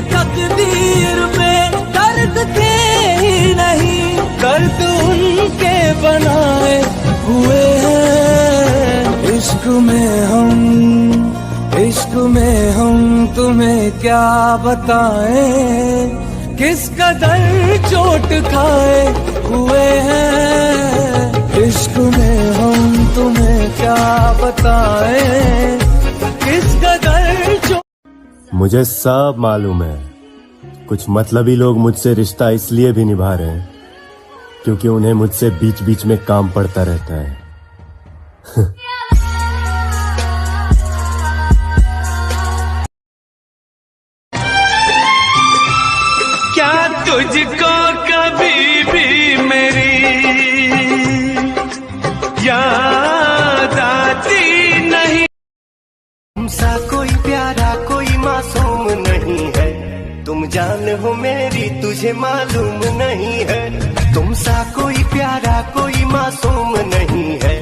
तकदीर में दर्द थे ही नहीं, दर्द उनके बनाए हुए हैं। इश्क में हम तुम्हें क्या बताएं, किस कदर चोट खाए हुए हैं। इश्क में हम तुम्हें क्या बताएं, किस कदर चोट। मुझे सब मालूम है, कुछ मतलबी लोग मुझसे रिश्ता इसलिए भी निभा रहे हैं क्योंकि उन्हें मुझसे बीच बीच में काम पड़ता रहता है। क्या तुझको कभी भी मेरी याद आती नहीं? तुमसा कोई प्यारा कोई मासूम नहीं है, तुम जान हो मेरी तुझे मालूम नहीं है। तुमसा कोई प्यारा कोई मासूम नहीं है,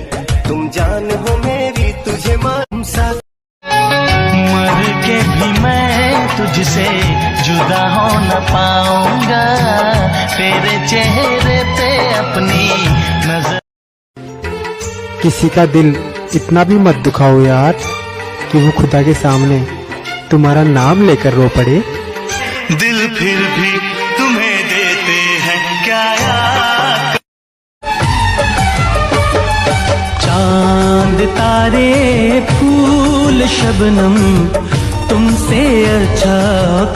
तुम जान हो मेरी तुझे मालूम। मर के भी मैं तुझसे जुदा हो न पाऊंगा, तेरे चेहरे पे अपनी नजर। किसी का दिल इतना भी मत दुखाओ यार कि वो खुदा के सामने तुम्हारा नाम लेकर रो पड़े। दिल फिर भी तुम्हें देते हैं क्या याद। चांद तारे फूल शबनम तुमसे अच्छा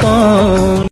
कौन।